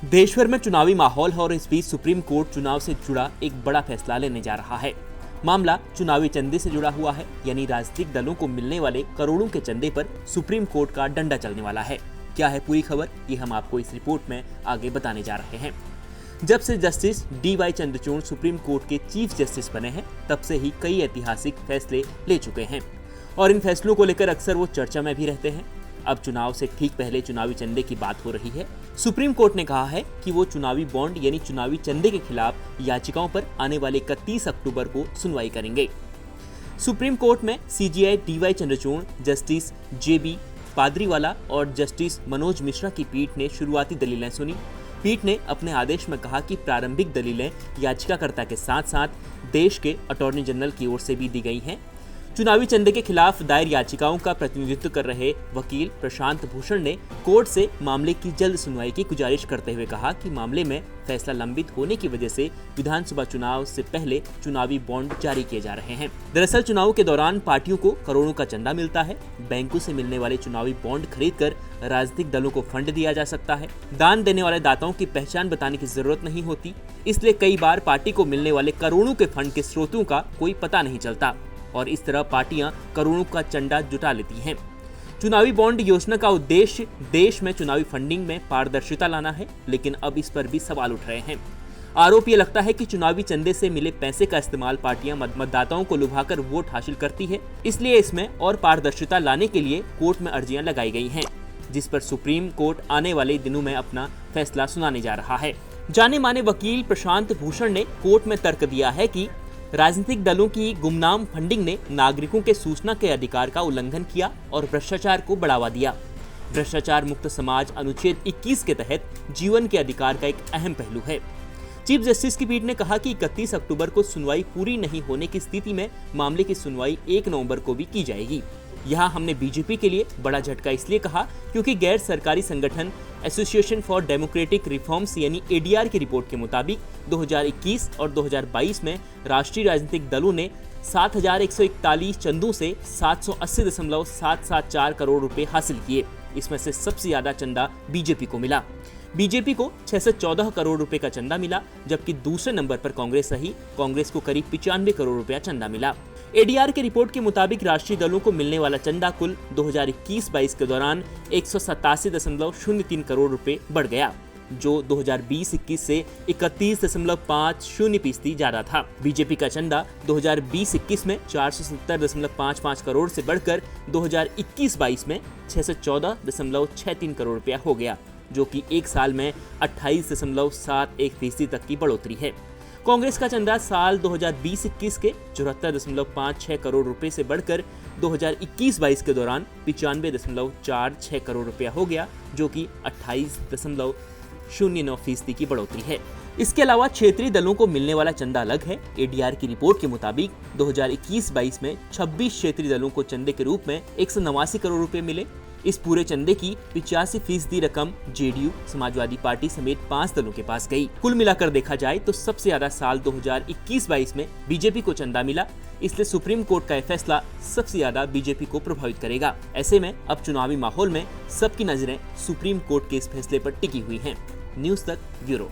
देश भर में चुनावी माहौल है और इस बीच सुप्रीम कोर्ट चुनाव से जुड़ा एक बड़ा फैसला लेने जा रहा है। मामला चुनावी चंदे से जुड़ा हुआ है, यानी राजनीतिक दलों को मिलने वाले करोड़ों के चंदे पर सुप्रीम कोर्ट का डंडा चलने वाला है। क्या है पूरी खबर, ये हम आपको इस रिपोर्ट में आगे बताने जा रहे हैं। जब से justice DY Chandrachud supreme court के चीफ जस्टिस बने हैं, तब से ही कई ऐतिहासिक फैसले ले चुके हैं और इन फैसलों को लेकर अक्सर वो चर्चा में भी रहते हैं। अब चुनाव से ठीक पहले चुनावी चंदे की बात हो रही है। सुप्रीम कोर्ट ने कहा है कि वो चुनावी बॉन्ड यानी चुनावी चंदे के खिलाफ याचिकाओं पर आने वाले 31 अक्टूबर को सुनवाई करेंगे। सुप्रीम कोर्ट में CJI DY Chandrachud, justice JB Pardiwala और जस्टिस मनोज मिश्रा की पीठ ने शुरुआती दलीलें सुनी। पीठ ने अपने आदेश में कहा कि प्रारंभिक दलीलें याचिकाकर्ता के साथ साथ देश के अटॉर्नी जनरल की ओर से भी दी गई हैं। चुनावी चंदे के खिलाफ दायर याचिकाओं का प्रतिनिधित्व कर रहे वकील प्रशांत भूषण ने कोर्ट से मामले की जल्द सुनवाई की गुजारिश करते हुए कहा कि मामले में फैसला लंबित होने की वजह से विधानसभा चुनाव से पहले चुनावी बॉन्ड जारी किए जा रहे हैं। दरअसल चुनाव के दौरान पार्टियों को करोड़ों का चंदा मिलता है। बैंकों से मिलने वाले चुनावी बॉन्ड खरीदकर राजनीतिक दलों को फंड दिया जा सकता है। दान देने वाले दाताओं की पहचान बताने की जरूरत नहीं होती, इसलिए कई बार पार्टी को मिलने वाले करोड़ों के फंड के स्रोतों का कोई पता नहीं चलता और इस तरह पार्टियां करोड़ों का चंदा जुटा लेती हैं। चुनावी बॉन्ड योजना का उद्देश्य देश में चुनावी फंडिंग में पारदर्शिता लाना है, लेकिन अब इस पर भी सवाल उठ रहे हैं। आरोप ये लगता है कि चुनावी चंदे से मिले पैसे का इस्तेमाल पार्टियां मतदाताओं को लुभाकर वोट हासिल करती है, इसलिए इसमें और पारदर्शिता लाने के लिए कोर्ट में अर्जियां लगाई गई हैं, जिस पर सुप्रीम कोर्ट आने वाले दिनों में अपना फैसला सुनाने जा रहा है। जाने माने वकील प्रशांत भूषण ने कोर्ट में तर्क दिया है कि राजनीतिक दलों की गुमनाम फंडिंग ने नागरिकों के सूचना के अधिकार का उल्लंघन किया और भ्रष्टाचार को बढ़ावा दिया। भ्रष्टाचार मुक्त समाज अनुच्छेद 21 के तहत जीवन के अधिकार का एक अहम पहलू है। चीफ जस्टिस की पीठ ने कहा कि 31 अक्टूबर को सुनवाई पूरी नहीं होने की स्थिति में मामले की सुनवाई 1 नवंबर को भी की जाएगी। यहाँ हमने बीजेपी के लिए बड़ा झटका इसलिए कहा क्योंकि गैर सरकारी संगठन एसोसिएशन फॉर डेमोक्रेटिक रिफॉर्म्स यानी ADR की रिपोर्ट के मुताबिक 2021 और 2022 में राष्ट्रीय राजनीतिक दलों ने 7,141 चंदों से 780.774 करोड़ रुपए हासिल किए। इसमें से सबसे ज्यादा चंदा बीजेपी को मिला। बीजेपी को 614 करोड़ रुपए का चंदा मिला, जबकि दूसरे नंबर पर कांग्रेस रही। कांग्रेस को करीब 95 करोड़ रुपया चंदा मिला। ADR की रिपोर्ट के मुताबिक राष्ट्रीय दलों को मिलने वाला चंदा कुल 2021-22 के दौरान 187.03 करोड़ रुपए बढ़ गया, जो 2020-21 से 31.50% ज्यादा था। बीजेपी का चंदा 2020-21 में 470.55 करोड़ से बढ़कर 2021-22 में 614.63 करोड़ रुपया हो गया, जो कि एक साल में 28.71% तक की बढ़ोतरी है। कांग्रेस का चंदा साल 2020-21 के 74.56 करोड़ रुपए से बढ़कर 2021-22 के दौरान 95.46 करोड़ रुपया हो गया, जो कि 28.09% की बढ़ोतरी है। इसके अलावा क्षेत्रीय दलों को मिलने वाला चंदा अलग है। ADR की रिपोर्ट के मुताबिक 2021-22 में 26 क्षेत्रीय दलों को चंदे के रूप में 189 करोड़ रुपए मिले। इस पूरे चंदे की 85% रकम JDU, समाजवादी पार्टी समेत 5 दलों के पास गई। कुल मिलाकर देखा जाए तो सबसे ज्यादा साल 2021-22 में बीजेपी को चंदा मिला, इसलिए सुप्रीम कोर्ट का यह फैसला सबसे ज्यादा बीजेपी को प्रभावित करेगा। ऐसे में अब चुनावी माहौल में सबकी नजरें सुप्रीम कोर्ट के इस फैसले पर टिकी हुई हैं। न्यूज़ तक ब्यूरो।